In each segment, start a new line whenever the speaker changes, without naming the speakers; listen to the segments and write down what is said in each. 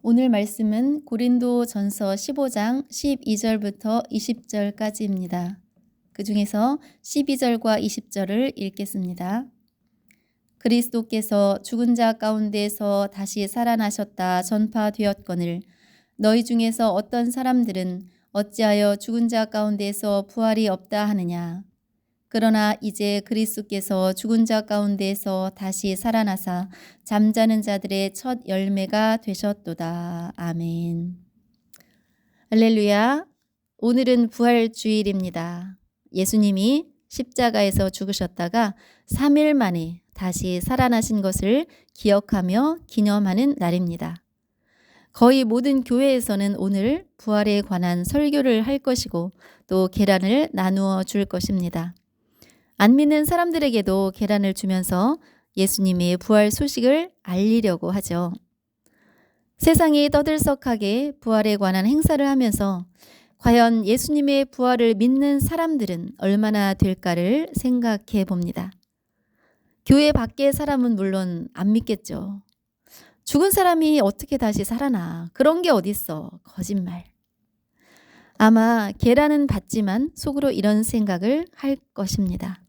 오늘 말씀은 고린도전서 15장 12절부터 20절까지입니다. 그 중에서 12절과 20절을 읽겠습니다. 그리스도께서 죽은 자 가운데서 다시 살아나셨다 전파되었거늘 너희 중에서 어떤 사람들은 어찌하여 죽은 자 가운데서 부활이 없다 하느냐. 그러나 이제 그리스도께서 죽은 자 가운데서 다시 살아나사 잠자는 자들의 첫 열매가 되셨도다. 아멘. 할렐루야. 오늘은 부활주일입니다. 예수님이 십자가에서 죽으셨다가 3일 만에 다시 살아나신 것을 기억하며 기념하는 날입니다. 거의 모든 교회에서는 오늘 부활에 관한 설교를 할 것이고 또 계란을 나누어 줄 것입니다. 안 믿는 사람들에게도 계란을 주면서 예수님의 부활 소식을 알리려고 하죠. 세상이 떠들썩하게 부활에 관한 행사를 하면서 과연 예수님의 부활을 믿는 사람들은 얼마나 될까를 생각해 봅니다. 교회 밖의 사람은 물론 안 믿겠죠. 죽은 사람이 어떻게 다시 살아나? 그런 게 어딨어? 거짓말. 아마 계란은 받지만 속으로 이런 생각을 할 것입니다.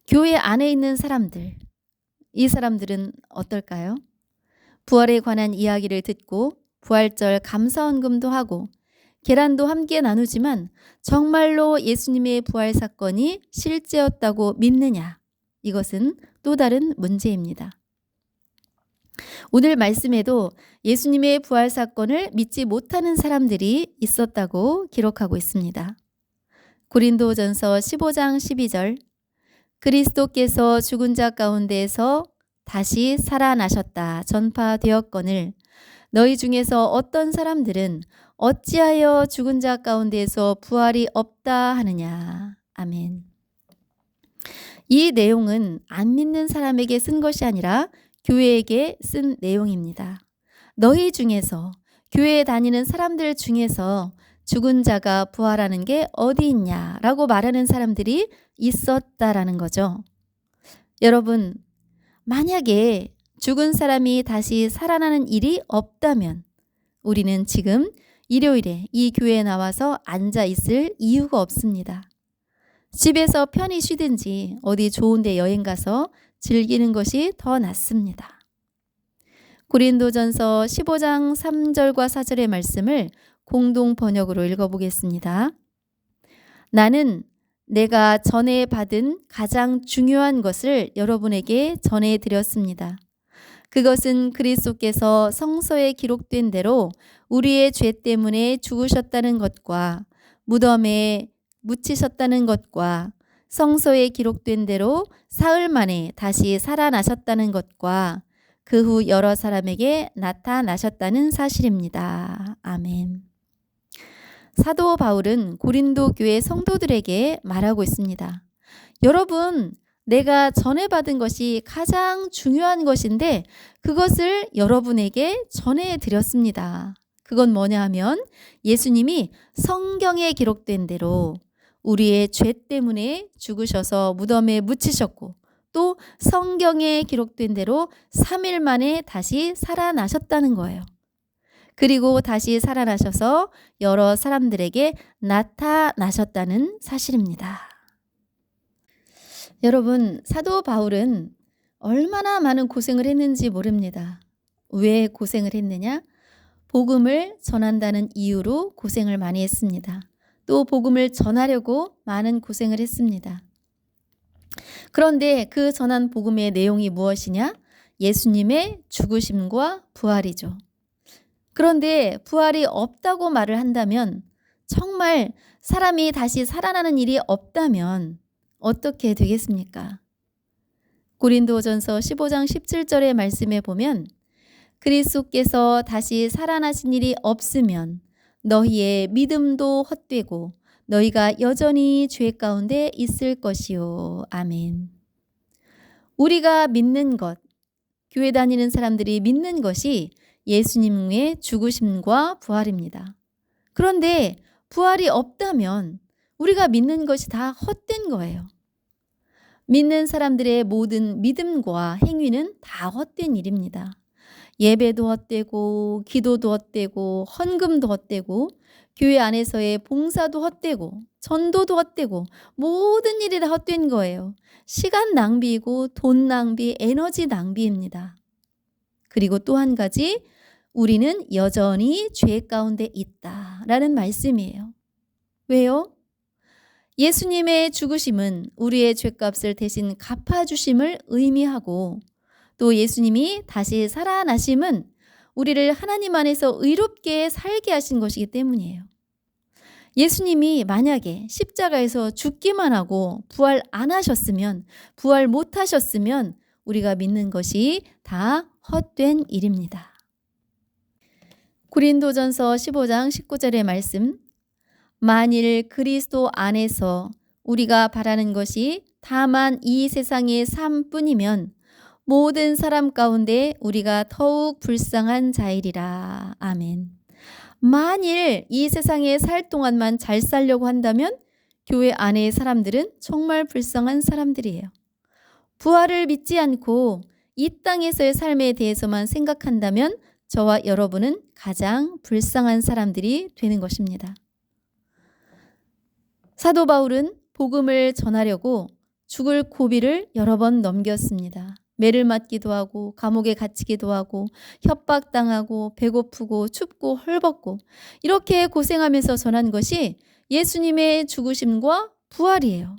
교회 안에 있는 사람들, 이 사람들은 어떨까요? 부활에 관한 이야기를 듣고 부활절 감사헌금도 하고 계란도 함께 나누지만 정말로 예수님의 부활 사건이 실제였다고 믿느냐? 이것은 또 다른 문제입니다. 오늘 말씀에도 예수님의 부활 사건을 믿지 못하는 사람들이 있었다고 기록하고 있습니다. 고린도전서 15장 12절 그리스도께서 죽은 자 가운데에서 다시 살아나셨다 전파되었거늘 너희 중에서 어떤 사람들은 어찌하여 죽은 자 가운데에서 부활이 없다 하느냐. 아멘. 이 내용은 안 믿는 사람에게 쓴 것이 아니라 교회에게 쓴 내용입니다. 너희 중에서 교회에 다니는 사람들 중에서 죽은 자가 부활하는 게 어디 있냐라고 말하는 사람들이 있었다라는 거죠. 여러분, 만약에 죽은 사람이 다시 살아나는 일이 없다면 우리는 지금 일요일에 이 교회에 나와서 앉아 있을 이유가 없습니다. 집에서 편히 쉬든지 어디 좋은 데 여행 가서 즐기는 것이 더 낫습니다. 고린도전서 15장 3절과 4절의 말씀을 공동 번역으로 읽어보겠습니다. 나는 내가 전에 받은 가장 중요한 것을 여러분에게 전해드렸습니다. 그것은 그리스도께서 성서에 기록된 대로 우리의 죄 때문에 죽으셨다는 것과 무덤에 묻히셨다는 것과 성서에 기록된 대로 사흘 만에 다시 살아나셨다는 것과 그 후 여러 사람에게 나타나셨다는 사실입니다. 아멘. 사도 바울은 고린도 교회 성도들에게 말하고 있습니다. 여러분, 내가 전해받은 것이 가장 중요한 것인데 그것을 여러분에게 전해드렸습니다. 그건 뭐냐 하면 예수님이 성경에 기록된 대로 우리의 죄 때문에 죽으셔서 무덤에 묻히셨고 또 성경에 기록된 대로 3일 만에 다시 살아나셨다는 거예요. 그리고 다시 살아나셔서 여러 사람들에게 나타나셨다는 사실입니다. 여러분, 사도 바울은 얼마나 많은 고생을 했는지 모릅니다. 왜 고생을 했느냐? 복음을 전한다는 이유로 고생을 많이 했습니다. 또 복음을 전하려고 많은 고생을 했습니다. 그런데 그 전한 복음의 내용이 무엇이냐? 예수님의 죽으심과 부활이죠. 그런데 부활이 없다고 말을 한다면 정말 사람이 다시 살아나는 일이 없다면 어떻게 되겠습니까? 고린도전서 15장 17절의 말씀에 보면 그리스도께서 다시 살아나신 일이 없으면 너희의 믿음도 헛되고 너희가 여전히 죄 가운데 있을 것이요. 아멘. 우리가 믿는 것, 교회 다니는 사람들이 믿는 것이 예수님의 죽으심과 부활입니다. 그런데 부활이 없다면 우리가 믿는 것이 다 헛된 거예요. 믿는 사람들의 모든 믿음과 행위는 다 헛된 일입니다. 예배도 헛되고 기도도 헛되고 헌금도 헛되고 교회 안에서의 봉사도 헛되고 전도도 헛되고 모든 일이 다 헛된 거예요. 시간 낭비이고 돈 낭비, 에너지 낭비입니다. 그리고 또 한 가지, 우리는 여전히 죄 가운데 있다라는 말씀이에요. 왜요? 예수님의 죽으심은 우리의 죄값을 대신 갚아주심을 의미하고, 또 예수님이 다시 살아나심은 우리를 하나님 안에서 의롭게 살게 하신 것이기 때문이에요. 예수님이 만약에 십자가에서 죽기만 하고 부활 안 하셨으면, 부활 못 하셨으면 우리가 믿는 것이 다 헛된 일입니다. 고린도전서 15장 19절의 말씀, 만일 그리스도 안에서 우리가 바라는 것이 다만 이 세상의 삶뿐이면 모든 사람 가운데 우리가 더욱 불쌍한 자이리라. 아멘. 만일 이 세상에 살 동안만 잘 살려고 한다면 교회 안의 사람들은 정말 불쌍한 사람들이에요. 부활을 믿지 않고 이 땅에서의 삶에 대해서만 생각한다면 저와 여러분은 가장 불쌍한 사람들이 되는 것입니다. 사도 바울은 복음을 전하려고 죽을 고비를 여러 번 넘겼습니다. 매를 맞기도 하고 감옥에 갇히기도 하고 협박당하고 배고프고 춥고 헐벗고 이렇게 고생하면서 전한 것이 예수님의 죽으심과 부활이에요.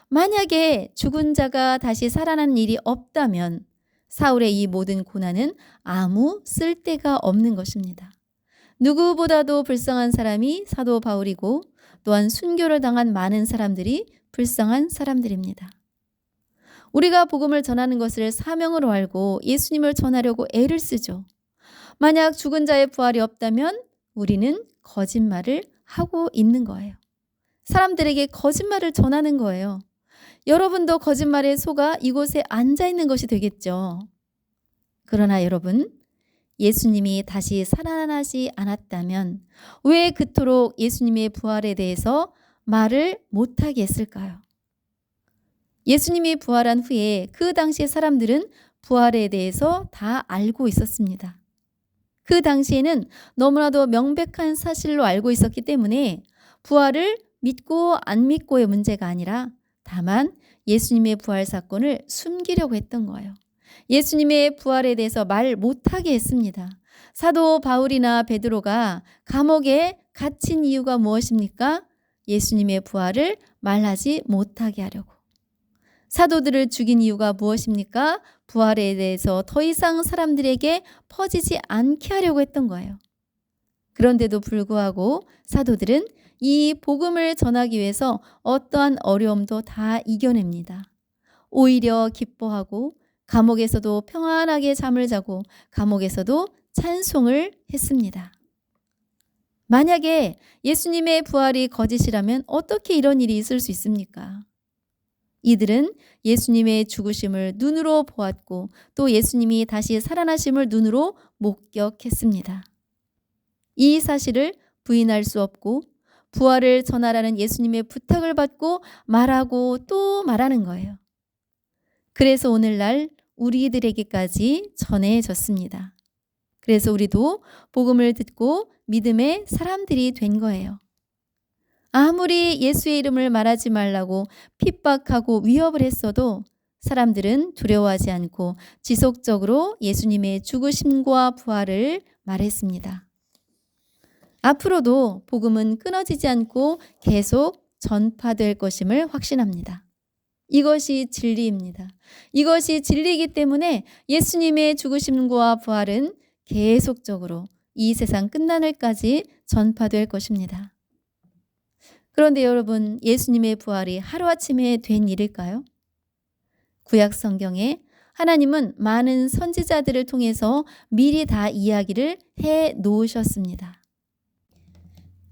만약에 죽은 자가 다시 살아난 일이 없다면 사울의 이 모든 고난은 아무 쓸데가 없는 것입니다. 누구보다도 불쌍한 사람이 사도 바울이고, 또한 순교를 당한 많은 사람들이 불쌍한 사람들입니다. 우리가 복음을 전하는 것을 사명으로 알고 예수님을 전하려고 애를 쓰죠. 만약 죽은 자의 부활이 없다면 우리는 거짓말을 하고 있는 거예요. 사람들에게 거짓말을 전하는 거예요. 여러분도 거짓말에 속아 이곳에 앉아 있는 것이 되겠죠. 그러나 여러분, 예수님이 다시 살아나지 않았다면 왜 그토록 예수님의 부활에 대해서 말을 못하게 했을까요? 예수님이 부활한 후에 그 당시의 사람들은 부활에 대해서 다 알고 있었습니다. 그 당시에는 너무나도 명백한 사실로 알고 있었기 때문에 부활을 믿고 안 믿고의 문제가 아니라 다만 예수님의 부활 사건을 숨기려고 했던 거예요. 예수님의 부활에 대해서 말 못하게 했습니다. 사도 바울이나 베드로가 감옥에 갇힌 이유가 무엇입니까? 예수님의 부활을 말하지 못하게 하려고. 사도들을 죽인 이유가 무엇입니까? 부활에 대해서 더 이상 사람들에게 퍼지지 않게 하려고 했던 거예요. 그런데도 불구하고 사도들은 이 복음을 전하기 위해서 어떠한 어려움도 다 이겨냅니다. 오히려 기뻐하고 감옥에서도 평안하게 잠을 자고 감옥에서도 찬송을 했습니다. 만약에 예수님의 부활이 거짓이라면 어떻게 이런 일이 있을 수 있습니까? 이들은 예수님의 죽으심을 눈으로 보았고 또 예수님이 다시 살아나심을 눈으로 목격했습니다. 이 사실을 부인할 수 없고 부활을 전하라는 예수님의 부탁을 받고 말하고 또 말하는 거예요. 그래서 오늘날 우리들에게까지 전해졌습니다. 그래서 우리도 복음을 듣고 믿음의 사람들이 된 거예요. 아무리 예수의 이름을 말하지 말라고 핍박하고 위협을 했어도 사람들은 두려워하지 않고 지속적으로 예수님의 죽으심과 부활을 말했습니다. 앞으로도 복음은 끊어지지 않고 계속 전파될 것임을 확신합니다. 이것이 진리입니다. 이것이 진리이기 때문에 예수님의 죽으심과 부활은 계속적으로 이 세상 끝나늘까지 전파될 것입니다. 그런데 여러분, 예수님의 부활이 하루아침에 된 일일까요? 구약 성경에 하나님은 많은 선지자들을 통해서 미리 다 이야기를 해 놓으셨습니다.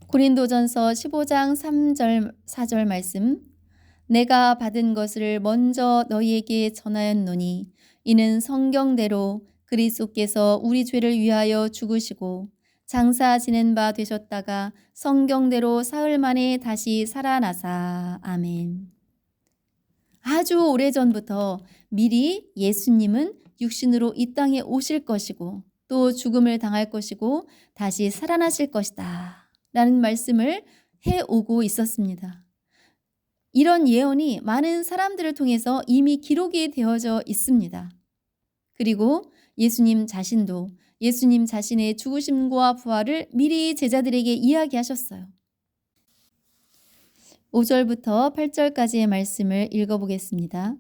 고린도전서 15장 3절 4절 말씀, 내가 받은 것을 먼저 너희에게 전하였노니 이는 성경대로 그리스도께서 우리 죄를 위하여 죽으시고 장사 지낸 바 되셨다가 성경대로 사흘 만에 다시 살아나사. 아멘. 아주 오래전부터 미리 예수님은 육신으로 이 땅에 오실 것이고 또 죽음을 당할 것이고 다시 살아나실 것이다 라는 말씀을 해오고 있었습니다. 이런 예언이 많은 사람들을 통해서 이미 기록이 되어져 있습니다. 그리고 예수님 자신도 예수님 자신의 죽으심과 부활을 미리 제자들에게 이야기하셨어요. 5절부터 8절까지의 말씀을 읽어보겠습니다.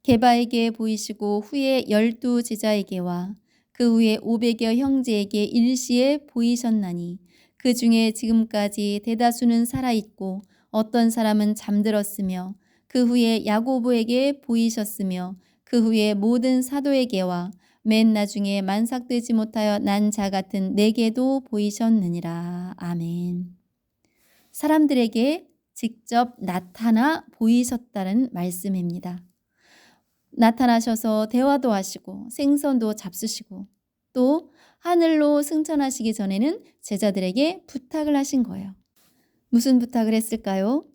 게바에게 보이시고 후에 12 제자에게와 그 후에 500여 형제에게 일시에 보이셨나니 그 중에 지금까지 대다수는 살아있고 어떤 사람은 잠들었으며 그 후에 야고보에게 보이셨으며 그 후에 모든 사도에게와 맨 나중에 만삭되지 못하여 난 자 같은 내게도 보이셨느니라. 아멘. 사람들에게 직접 나타나 보이셨다는 말씀입니다. 나타나셔서 대화도 하시고 생선도 잡수시고 또 하늘로 승천하시기 전에는 제자들에게 부탁을 하신 거예요. 무슨 부탁을 했을까요?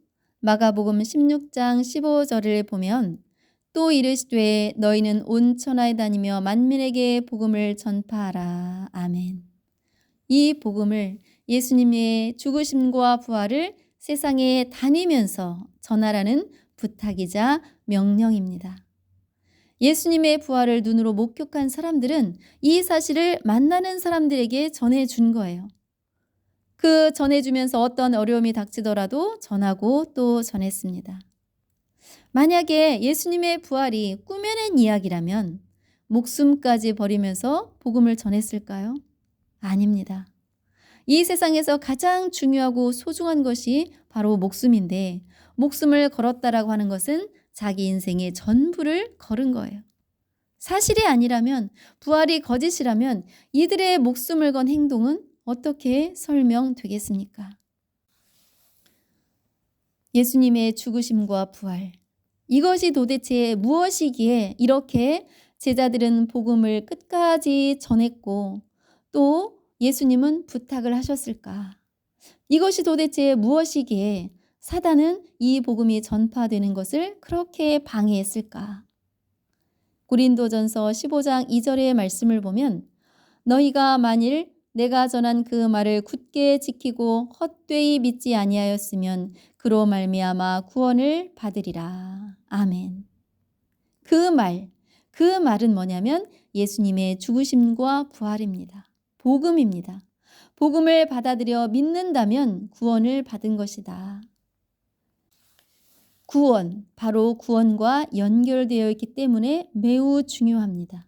마가복음 16장 15절을 보면 또 이르시되 너희는 온 천하에 다니며 만민에게 복음을 전파하라. 아멘. 이 복음을 예수님의 죽으심과 부활을 세상에 다니면서 전하라는 부탁이자 명령입니다. 예수님의 부활을 눈으로 목격한 사람들은 이 사실을 만나는 사람들에게 전해준 거예요. 그 전해주면서 어떤 어려움이 닥치더라도 전하고 또 전했습니다. 만약에 예수님의 부활이 꾸며낸 이야기라면 목숨까지 버리면서 복음을 전했을까요? 아닙니다. 이 세상에서 가장 중요하고 소중한 것이 바로 목숨인데 목숨을 걸었다라고 하는 것은 자기 인생의 전부를 걸은 거예요. 사실이 아니라면 부활이 거짓이라면 이들의 목숨을 건 행동은 어떻게 설명되겠습니까? 예수님의 죽으심과 부활, 이것이 도대체 무엇이기에 이렇게 제자들은 복음을 끝까지 전했고 또 예수님은 부탁을 하셨을까? 이것이 도대체 무엇이기에 사단은 이 복음이 전파되는 것을 그렇게 방해했을까? 고린도전서 15장 2절의 말씀을 보면 너희가 만일 내가 전한 그 말을 굳게 지키고 헛되이 믿지 아니하였으면 그로 말미암아 구원을 받으리라. 아멘. 그 말은 뭐냐면 예수님의 죽으심과 부활입니다. 복음입니다. 복음을 받아들여 믿는다면 구원을 받은 것이다. 구원, 바로 구원과 연결되어 있기 때문에 매우 중요합니다.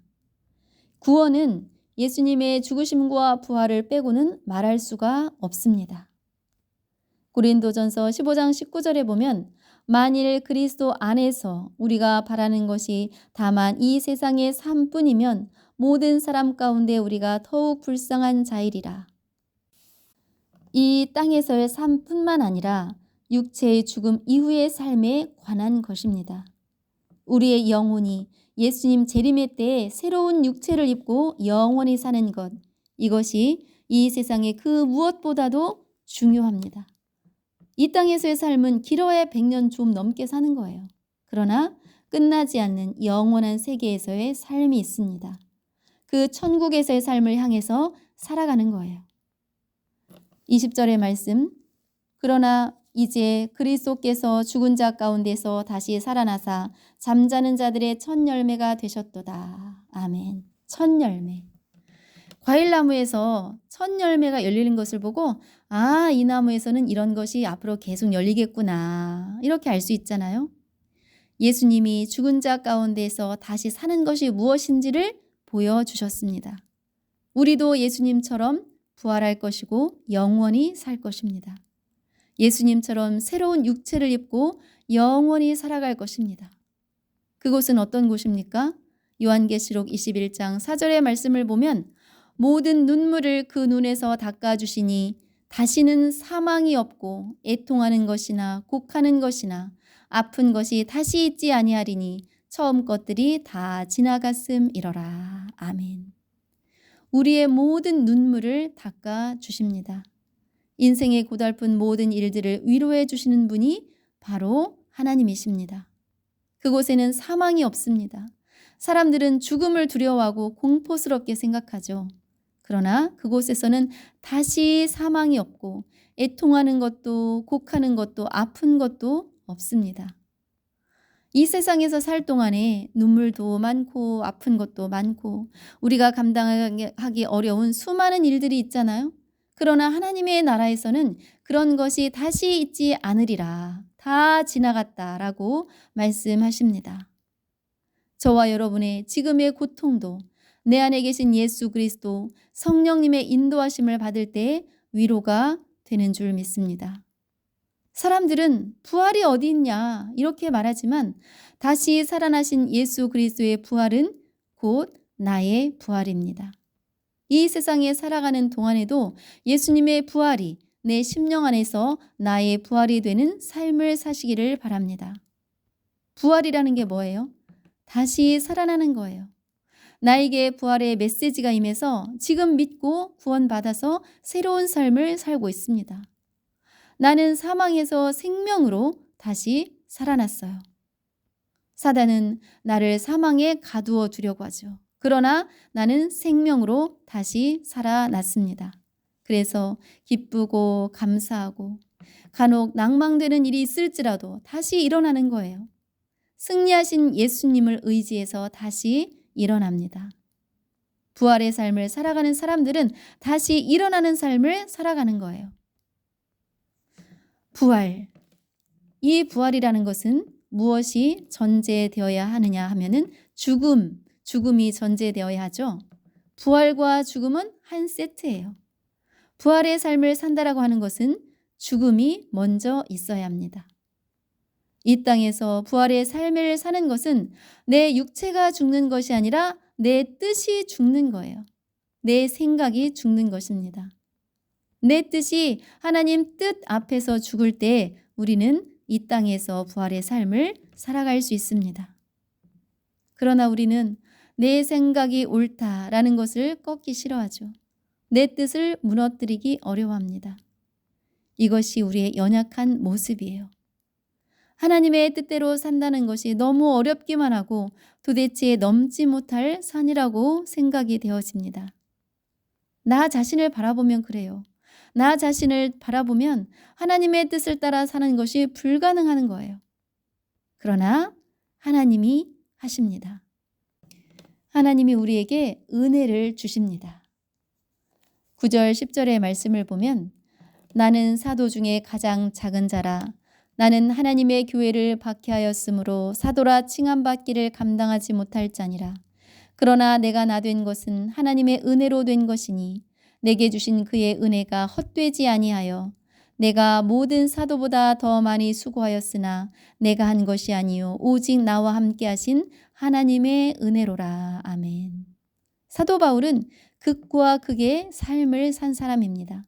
구원은 예수님의 죽으심과 부활을 빼고는 말할 수가 없습니다. 고린도전서 15장 19절에 보면 만일 그리스도 안에서 우리가 바라는 것이 다만 이 세상의 삶뿐이면 모든 사람 가운데 우리가 더욱 불쌍한 자이리라. 이 땅에서의 삶뿐만 아니라 육체의 죽음 이후의 삶에 관한 것입니다. 우리의 영혼이 예수님 재림의 때에 새로운 육체를 입고 영원히 사는 것, 이것이 이 세상의 그 무엇보다도 중요합니다. 이 땅에서의 삶은 길어야 100년 좀 넘게 사는 거예요. 그러나 끝나지 않는 영원한 세계에서의 삶이 있습니다. 그 천국에서의 삶을 향해서 살아가는 거예요. 20절의 말씀, 그러나 이제 그리스도께서 죽은 자 가운데서 다시 살아나사 잠자는 자들의 첫 열매가 되셨도다. 아멘. 첫 열매. 과일나무에서 첫 열매가 열리는 것을 보고 이 나무에서는 이런 것이 앞으로 계속 열리겠구나. 이렇게 알 수 있잖아요. 예수님이 죽은 자 가운데서 다시 사는 것이 무엇인지를 보여주셨습니다. 우리도 예수님처럼 부활할 것이고 영원히 살 것입니다. 예수님처럼 새로운 육체를 입고 영원히 살아갈 것입니다. 그곳은 어떤 곳입니까? 요한계시록 21장 4절의 말씀을 보면 모든 눈물을 그 눈에서 닦아주시니 다시는 사망이 없고 애통하는 것이나 곡하는 것이나 아픈 것이 다시 있지 아니하리니 처음 것들이 다 지나갔음이러라. 아멘. 우리의 모든 눈물을 닦아주십니다. 인생의 고달픈 모든 일들을 위로해 주시는 분이 바로 하나님이십니다. 그곳에는 사망이 없습니다. 사람들은 죽음을 두려워하고 공포스럽게 생각하죠. 그러나 그곳에서는 다시 사망이 없고 애통하는 것도 곡하는 것도 아픈 것도 없습니다. 이 세상에서 살 동안에 눈물도 많고 아픈 것도 많고 우리가 감당하기 어려운 수많은 일들이 있잖아요. 그러나 하나님의 나라에서는 그런 것이 다시 있지 않으리라. 다 지나갔다라고 말씀하십니다. 저와 여러분의 지금의 고통도 내 안에 계신 예수 그리스도 성령님의 인도하심을 받을 때 위로가 되는 줄 믿습니다. 사람들은 부활이 어디 있냐 이렇게 말하지만 다시 살아나신 예수 그리스도의 부활은 곧 나의 부활입니다. 이 세상에 살아가는 동안에도 예수님의 부활이 내 심령 안에서 나의 부활이 되는 삶을 사시기를 바랍니다. 부활이라는 게 뭐예요? 다시 살아나는 거예요. 나에게 부활의 메시지가 임해서 지금 믿고 구원받아서 새로운 삶을 살고 있습니다. 나는 사망에서 생명으로 다시 살아났어요. 사단은 나를 사망에 가두어 두려고 하죠. 그러나 나는 생명으로 다시 살아났습니다. 그래서 기쁘고 감사하고 간혹 낭망되는 일이 있을지라도 다시 일어나는 거예요. 승리하신 예수님을 의지해서 다시 일어납니다. 부활의 삶을 살아가는 사람들은 다시 일어나는 삶을 살아가는 거예요. 부활. 이 부활이라는 것은 무엇이 전제되어야 하느냐 하면은 죽음이 전제되어야 하죠. 부활과 죽음은 한 세트예요. 부활의 삶을 산다라고 하는 것은 죽음이 먼저 있어야 합니다. 이 땅에서 부활의 삶을 사는 것은 내 육체가 죽는 것이 아니라 내 뜻이 죽는 거예요. 내 생각이 죽는 것입니다. 내 뜻이 하나님 뜻 앞에서 죽을 때 우리는 이 땅에서 부활의 삶을 살아갈 수 있습니다. 그러나 우리는 내 생각이 옳다라는 것을 꺾기 싫어하죠. 내 뜻을 무너뜨리기 어려워합니다. 이것이 우리의 연약한 모습이에요. 하나님의 뜻대로 산다는 것이 너무 어렵기만 하고 도대체 넘지 못할 산이라고 생각이 되어집니다. 나 자신을 바라보면 그래요. 나 자신을 바라보면 하나님의 뜻을 따라 사는 것이 불가능한 거예요. 그러나 하나님이 하십니다. 하나님이 우리에게 은혜를 주십니다. 9절 10절의 말씀을 보면 나는 사도 중에 가장 작은 자라 나는 하나님의 교회를 박해하였으므로 사도라 칭함받기를 감당하지 못할 자니라. 그러나 내가 나 된 것은 하나님의 은혜로 된 것이니 내게 주신 그의 은혜가 헛되지 아니하여 내가 모든 사도보다 더 많이 수고하였으나 내가 한 것이 아니요 오직 나와 함께 하신 하나님의 은혜로라. 아멘. 사도 바울은 극과 극의 삶을 산 사람입니다.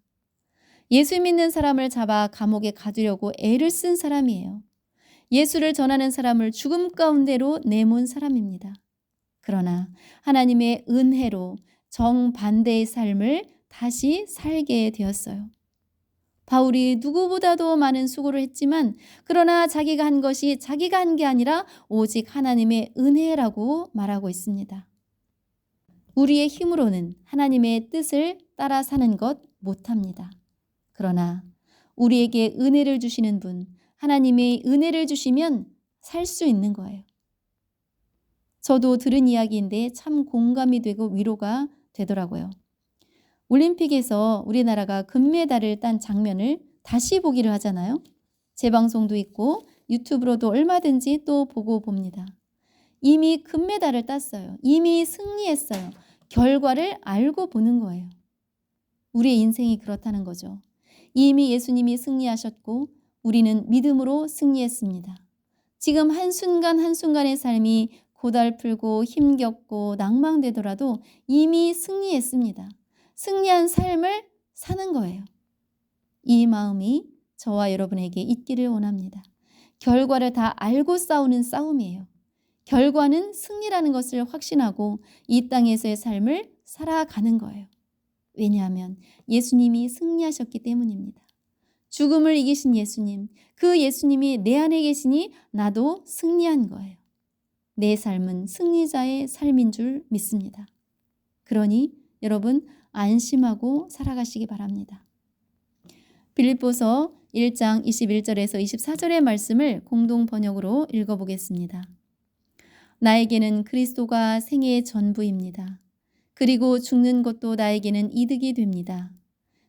예수 믿는 사람을 잡아 감옥에 가두려고 애를 쓴 사람이에요. 예수를 전하는 사람을 죽음 가운데로 내몬 사람입니다. 그러나 하나님의 은혜로 정반대의 삶을 다시 살게 되었어요. 바울이 누구보다도 많은 수고를 했지만 그러나 자기가 한 것이 자기가 한 게 아니라 오직 하나님의 은혜라고 말하고 있습니다. 우리의 힘으로는 하나님의 뜻을 따라 사는 것 못합니다. 그러나 우리에게 은혜를 주시는 분, 하나님의 은혜를 주시면 살 수 있는 거예요. 저도 들은 이야기인데 참 공감이 되고 위로가 되더라고요. 올림픽에서 우리나라가 금메달을 딴 장면을 다시 보기를 하잖아요. 재방송도 있고 유튜브로도 얼마든지 또 보고 봅니다. 이미 금메달을 땄어요. 이미 승리했어요. 결과를 알고 보는 거예요. 우리의 인생이 그렇다는 거죠. 이미 예수님이 승리하셨고 우리는 믿음으로 승리했습니다. 지금 한순간 한순간의 삶이 고달프고 힘겹고 낭망되더라도 이미 승리했습니다. 승리한 삶을 사는 거예요. 이 마음이 저와 여러분에게 있기를 원합니다. 결과를 다 알고 싸우는 싸움이에요. 결과는 승리라는 것을 확신하고 이 땅에서의 삶을 살아가는 거예요. 왜냐하면 예수님이 승리하셨기 때문입니다. 죽음을 이기신 예수님, 그 예수님이 내 안에 계시니 나도 승리한 거예요. 내 삶은 승리자의 삶인 줄 믿습니다. 그러니 여러분 안심하고 살아가시기 바랍니다. 빌립보서 1장 21절에서 24절의 말씀을 공동 번역으로 읽어보겠습니다. 나에게는 그리스도가 생애의 전부입니다. 그리고 죽는 것도 나에게는 이득이 됩니다.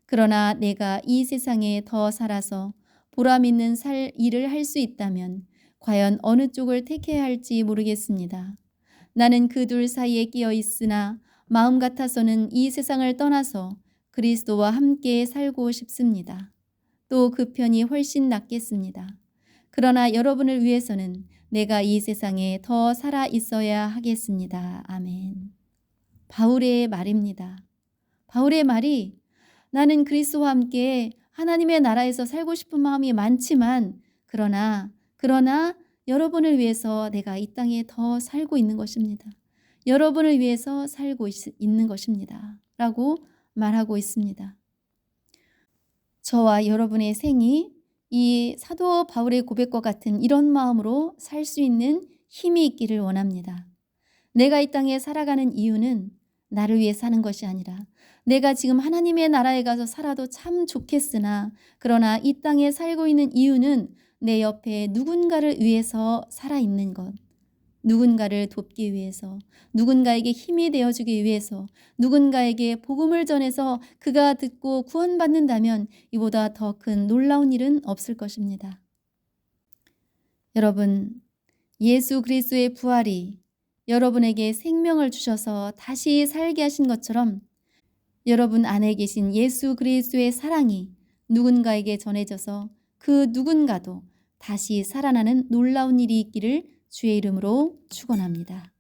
그러나 내가 이 세상에 더 살아서 보람 있는 일을 할 수 있다면 과연 어느 쪽을 택해야 할지 모르겠습니다. 나는 그 둘 사이에 끼어 있으나 마음 같아서는 이 세상을 떠나서 그리스도와 함께 살고 싶습니다. 또 그 편이 훨씬 낫겠습니다. 그러나 여러분을 위해서는 내가 이 세상에 더 살아 있어야 하겠습니다. 아멘. 바울의 말입니다. 바울의 말이 나는 그리스도와 함께 하나님의 나라에서 살고 싶은 마음이 많지만 그러나 여러분을 위해서 내가 이 땅에 더 살고 있는 것입니다. 여러분을 위해서 살고 있는 것입니다. 라고 말하고 있습니다. 저와 여러분의 생이 이 사도 바울의 고백과 같은 이런 마음으로 살 수 있는 힘이 있기를 원합니다. 내가 이 땅에 살아가는 이유는 나를 위해 사는 것이 아니라 내가 지금 하나님의 나라에 가서 살아도 참 좋겠으나 그러나 이 땅에 살고 있는 이유는 내 옆에 누군가를 위해서 살아있는 것, 누군가를 돕기 위해서, 누군가에게 힘이 되어주기 위해서, 누군가에게 복음을 전해서 그가 듣고 구원받는다면 이보다 더 큰 놀라운 일은 없을 것입니다. 여러분, 예수 그리스도의 부활이 여러분에게 생명을 주셔서 다시 살게 하신 것처럼 여러분 안에 계신 예수 그리스도의 사랑이 누군가에게 전해져서 그 누군가도 다시 살아나는 놀라운 일이 있기를 주의 이름으로 축원합니다.